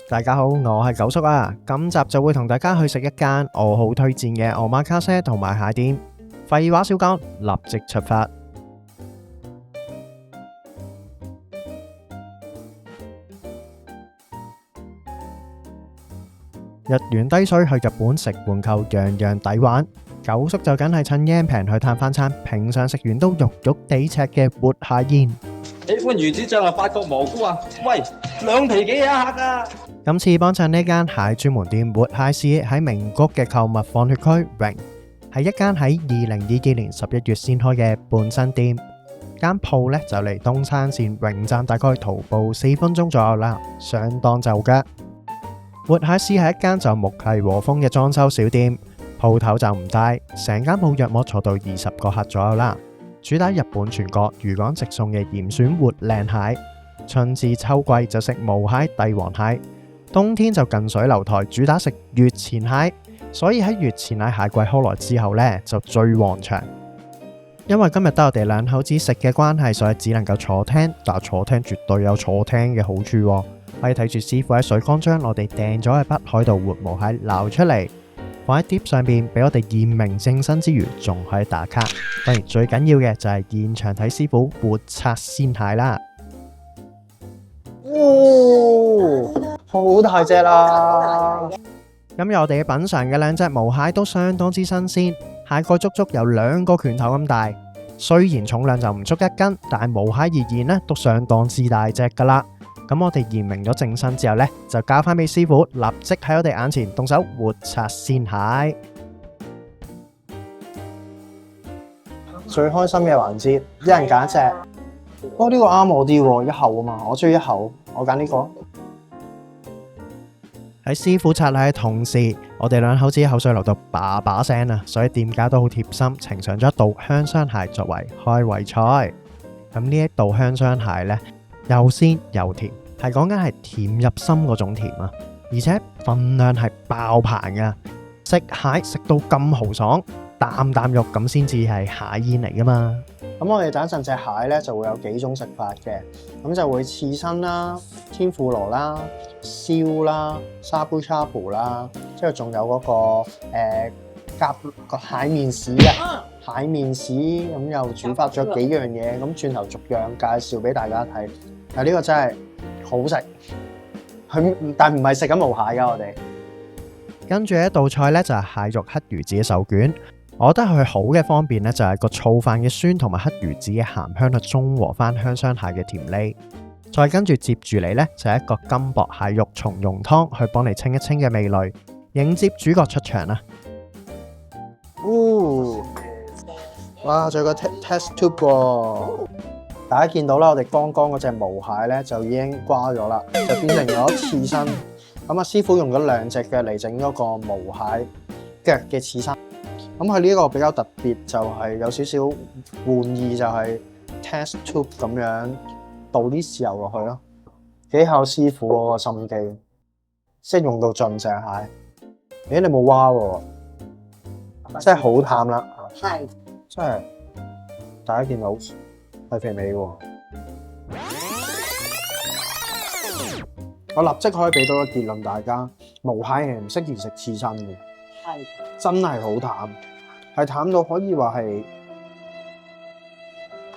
大家好，我係九叔啊。今集就會同大家去食一間我好推薦嘅omakase同埋蟹店。廢話少講，立即出發。日元低水，去日本食玩購樣樣抵玩。九叔就梗係趁 yen 平去嘆翻餐，平常食完都肉肉地赤嘅活蟹宴。喜歡魚子醬啊，法國蘑菇啊，喂，2皮幾一客啊！今次幫襯呢間蟹專門店活蟹市喺名谷嘅購物放血區榮，係一間喺2022年11月先開嘅半新店。間鋪呢就離東山線榮站大概徒步4分鐘左右啦，相當就腳。活蟹市係一間就木契和風嘅裝修小店，鋪頭就唔大，成間鋪約莫坐到20個客左右啦。主打日本全國魚港直送嘅嚴選活靚蟹，春至秋季就食毛蟹、帝王蟹，冬天就近水樓台主打食月前蟹，所以喺月前蟹蟹季開來之後呢，就最旺場。因為今日得我哋兩口子食嘅關係，所以只能夠坐廳，但坐廳絕對有坐廳嘅好處喎，可以睇住師傅喺水缸將我哋訂咗嘅北海道活毛蟹撈出嚟，放喺碟上邊俾我哋驗明正身之餘，仲可以打卡。當然最緊要嘅就係現場睇師傅活拆鮮蟹啦。好大隻啦！今日我哋品嚐嘅兩隻毛蟹都相當之新鮮，蟹蓋足足有2個拳頭咁大。雖然重量就唔足1斤，但係毛蟹而言呢，都相當之大隻噶啦。咁我哋驗明咗正身之後呢，就交翻俾師傅，立即喺我哋眼前動手活拆鮮蟹。最開心嘅環節，一人揀一隻。不過呢個啱我啲喎，一口啊嘛，我中意一口，我揀呢個。喺師傅拆蟹嘅同時，我哋兩口子口水流到把把聲啊，所以店家都好貼心，呈上咗一道香雙蟹作為開胃菜。咁呢一道香雙蟹呢，又鮮又甜，係講緊係甜入心嗰種甜啊，而且份量係爆棚㗎。食蟹食到咁豪爽，啖啖肉咁先至係蟹宴嚟噶嘛。咁我哋等一陣隻蟹咧就會有幾種食法嘅，咁就會刺身啦、天婦羅啦、燒啦、沙煲叉蒲啦，之後仲有嗰個夾個蟹面屎啊，蟹面屎咁又煮發咗幾樣嘢，咁轉頭逐樣介紹俾大家睇。但呢個真係好食，但唔係食緊毛蟹噶我哋。跟住一道菜呢，就係蟹肉黑魚子嘅手卷。我覺得佢好嘅方面呢，就係個醋飯嘅酸同埋黑魚子嘅鹹香去中和翻香雙蟹嘅甜膩。再跟住接住嚟呢，就係一個金箔蟹肉松茸湯去幫你清一清嘅味蕾，迎接主角出場啦。哇！仲有個 test tube 喎，大家見到啦，我哋剛剛嗰隻毛蟹呢，就已經瓜咗啦，就變成咗刺身。咁啊，師傅用咗2隻腳嚟整嗰個毛蟹腳嘅刺身。咁佢呢個比較特別，就係有少少玩意，就係 test tube 咁樣倒啲豉油落去咯，幾考師傅嗰個心機，即係用到盡隻蟹。你冇蛙喎，真係好淡啦，係真係大家見到係肥美喎。我立即可以俾到個結論，大家毛蟹係唔適宜食刺身嘅，係真係好淡，係淡到可以話係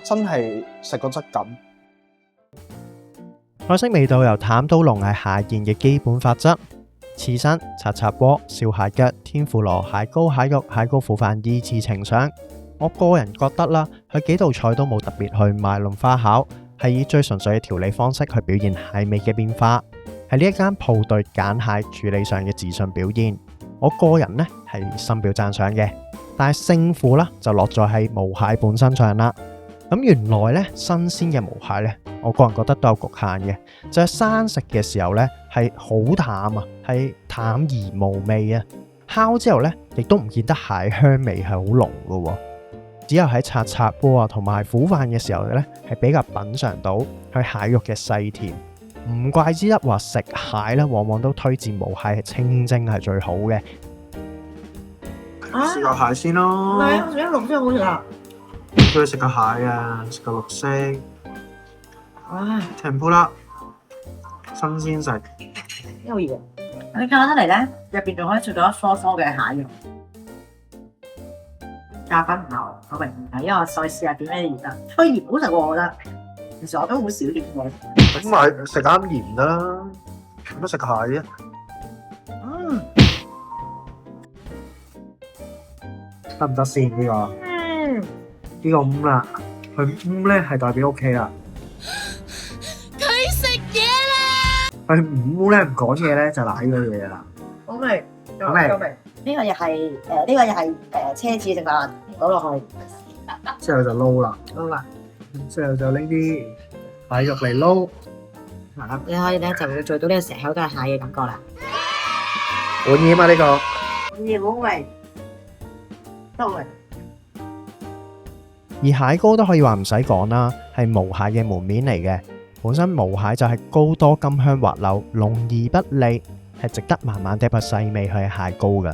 真係食個質感。菜式味道由淡到濃係蟹宴嘅基本法則，刺身、擦鍋、燒蟹腳、天婦羅、蟹膏、蟹肉、蟹膏苦飯依次呈上。我個人覺得啦，佢幾道菜都冇特別去賣弄花巧，係以最純粹嘅調理方式去表現蟹味嘅變化。係呢一間鋪對揀蟹處理上嘅自信表現，我個人呢係深表讚賞嘅。但係勝負啦就落在係毛蟹本身上啦。咁原來呢，新鮮嘅毛蟹呢，我個人覺得都有局限嘅，就係生食嘅時候呢係好淡啊，係淡而無味啊。烤之後呢，亦都唔見得蟹香味係好濃噶，只有喺擦鍋啊同埋苦飯嘅時候呢，係比較品嚐到佢蟹肉嘅細甜。唔怪之得話食蟹咧，往往都推薦毛蟹係清蒸係最好嘅。試個蟹先咯。係啊，食咗綠色好食啊！佢食個蟹啊，食個綠色。唉，甜鋪啦，新鮮食。好熱嘅。你教得嚟咧，入邊仲可以做到一顆顆嘅蟹肉。咖粉唔係我明唔係，因為我再試下點咩鹽啦。推鹽好食喎，我覺得。其實我都好少點嘅。咁咪食啱鹽得啦，做乜食蟹啊？得唔得先呢個？呢個啦，佢咧係代表 OK 啦。佢食嘢啦！佢咧唔講嘢咧就賴咗嘢啦。好味，好味。呢個又係呢個又係奢侈食法，倒落去。之後就撈啦，之後就拎啲蟹肉嚟撈。你可以咧就會做到呢個成口都係蟹嘅感覺啦。滿意嘛呢個？滿意好味，都味。而蟹膏都可以話唔使講啦，係無蟹嘅門面嚟嘅。本身無蟹就係膏多甘香滑溜，濃而不膩，係值得慢慢嗒個細味去蟹膏嘅。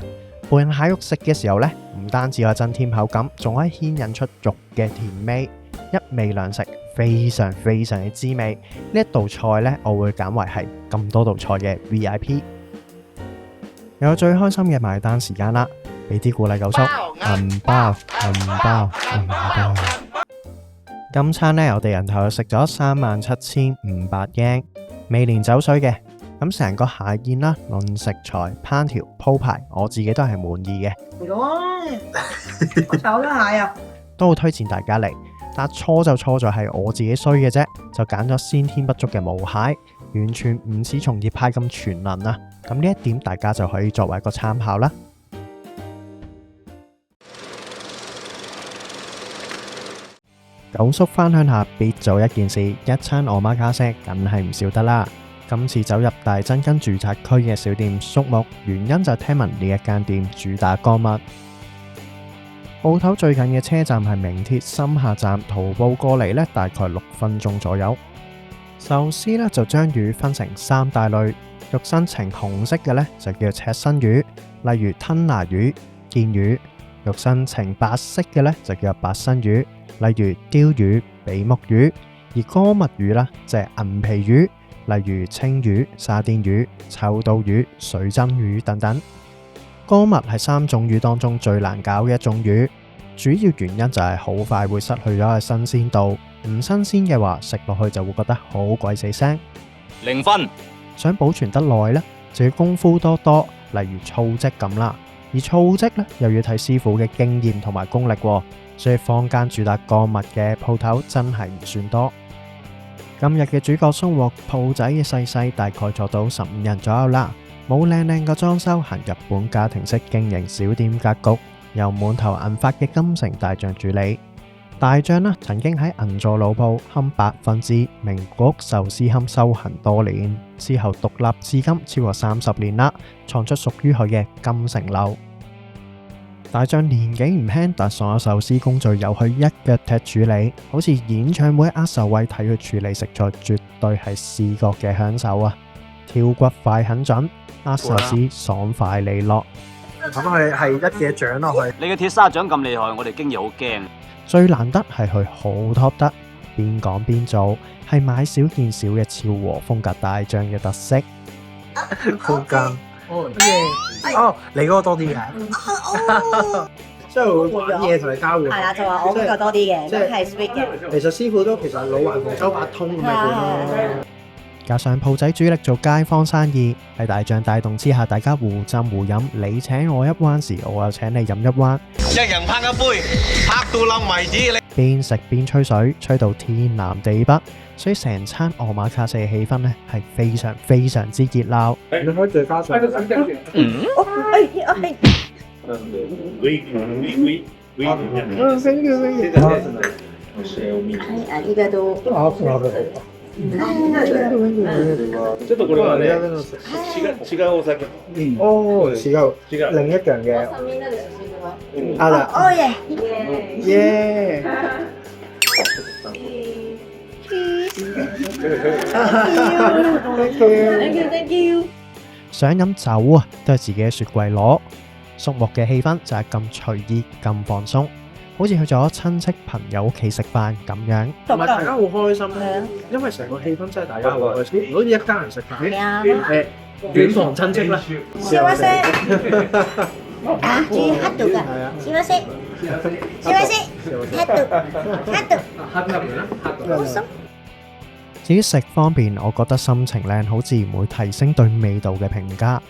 拌蟹肉食嘅時候呢，唔單止可以增添口感，仲可以牽引出肉嘅甜味，一味兩食，非常非常嘅滋味。呢一道菜呢，我會揀為係咁多道菜嘅 VIP。有最開心嘅埋單時間啦，俾啲鼓勵九叔，銀包。今餐呢，我哋人頭食咗37,500yen，未連酒水嘅。咁成個蟹宴啦，論食材、烹調、鋪排，我自己都係滿意嘅。我炒咗蟹啊！都好推薦大家嚟，但錯就錯在係我自己衰嘅啫，就揀咗先天不足嘅無蟹，完全唔似從業派咁全能啊！咁呢一點大家就可以作為一個參考啦。九叔返鄉下必做一件事，一餐我媽卡西梗係唔少得啦。今次走入大真根住宅區嘅小店宿木，原因就聽聞呢一間店主打乾物。鋪頭最近嘅車站係名鐵深下站，徒步過嚟呢大概6分鐘左右。壽司呢就將魚分成3大類，肉身呈紅色嘅呢就叫赤身魚，例如吞拿魚、劍魚；肉身呈白色嘅呢就叫白身魚，例如鯛魚、比目魚；而乾物魚啦就係銀皮魚，例如青魚、沙甸魚、臭刀魚、水晶魚等等。乾物係3種魚當中最難搞嘅一種魚，主要原因就係好快會失去咗佢新鮮度，唔新鮮嘅話食落去就會覺得好鬼死腥。0分。想保存得耐呢，就要功夫多多，例如醋漬咁啦。而醋漬呢，又要睇師傅嘅經驗同埋功力喎，所以坊間主打乾物嘅鋪頭真係唔算多。今日嘅主角生活鋪仔嘅細細大概坐到15人左右啦，冇靚靚嘅裝修，行日本家庭式經營小店格局，由滿頭銀髮嘅金城大將主理。大將呢曾經喺銀座老鋪堪8分之名國壽司堪修行多年，之後獨立至今超過30年啦，創出屬於佢嘅金城樓。大將年紀唔輕，但所有壽司工序由佢一腳踢處理，好似演唱會握手位睇佢處理食材，絕對係視覺嘅享受啊！挑骨快很準，握壽司爽快利落。咁佢係一嘢掌落去。你嘅鐵砂掌咁厲害，我哋經已好驚。最難得係佢好 top 得，邊講邊做，係買少見少嘅昭和風格大將嘅特色。好勁！哦，你嗰個多啲嘅，即係會玩嘢同你交換。係啦，就話我嗰個多啲嘅，即係都係 sweet 嘅。其實師傅都其實老環同周八通咁嘅款咯。加上鋪仔主力做街坊生意，喺大將帶動之下，大家互斟互飲，你請我一彎時，我又請你飲一彎，一人拍一杯，拍到冧為止。邊食邊吹水，吹到天南地北，所以成餐奧馬卡西嘅氣氛呢係非常非常之熱鬧。你可以再加上。依家都ちょっとこれはね、違うお酒。哦，違う另一樣嘅。啊啦，哦耶！耶！Thank you。想飲酒啊，都係自己嘅雪櫃攞。宿木嘅氣氛就係咁隨意、咁放鬆，好似去咗親戚朋友屋企食飯咁樣。同埋大家好開心咧，因為成個氣氛真係大家好開心，好似一家人食飯。遠房親戚啦。すいません。啊，注意黑度㗎。すいません。すいません。黑度。好心。至於食方面，我覺得心情靚好自然會提升對味道嘅評價，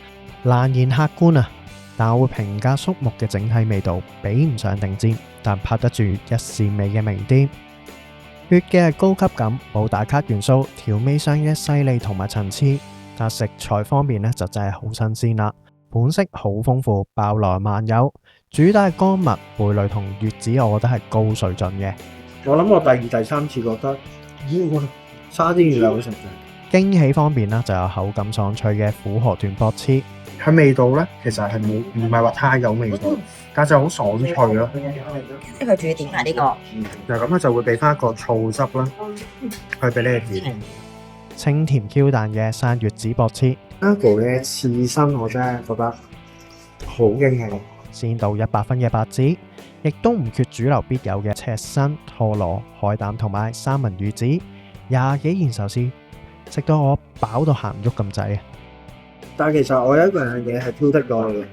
難言客觀啊！但我會評價粟木嘅整體味道比唔上頂尖，但拍得住一線味嘅名店。血嘅係高級感，冇打卡元素，調味上嘅細膩同埋層次，但食材方面呢，就真係好新鮮啦，本色好豐富，包羅萬有，主打係乾物、貝類同月子，我覺得係高水準嘅。我諗我第二、第三次覺得，咦，沙甸魚又好食嘅。驚喜方面呢，就有口感爽脆嘅虎河豚薄翅。喺味道咧，其實係冇唔係話太有味道，但就好爽脆咯。佢仲要點埋呢個？嗱咁咧就會俾翻一個醋汁啦，去俾你哋點。清甜 Q 彈嘅山月子薄翅 Apple 嘅刺身我真係覺得好驚喜，鮮度100分嘅白子，亦都唔缺主流必有嘅赤身、拖羅、海膽同埋三文魚子，20幾件壽司，食到我飽到行唔喐咁滯啊！但係其實我有一樣嘢係挑剔過嘅，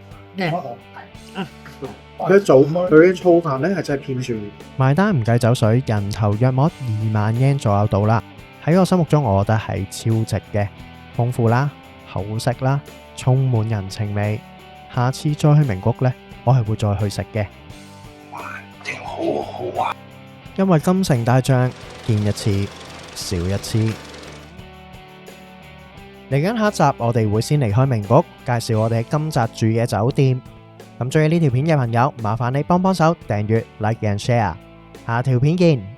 佢嘅醋飯咧係真係偏酸。埋單唔計酒水，人頭約莫2萬yen左右到啦。喺我心目中，我覺得係超值嘅，豐富啦，好食啦，充滿人情味。下次再去名谷呢，我係會再去食嘅。哇，真係好好啊！因為金城大將見一次少一次。嚟緊下一集，我哋會先離開名谷，介紹我哋喺今集住嘅酒店。咁中意呢條片嘅朋友，麻煩你幫幫手訂閱、like and share。下條片見。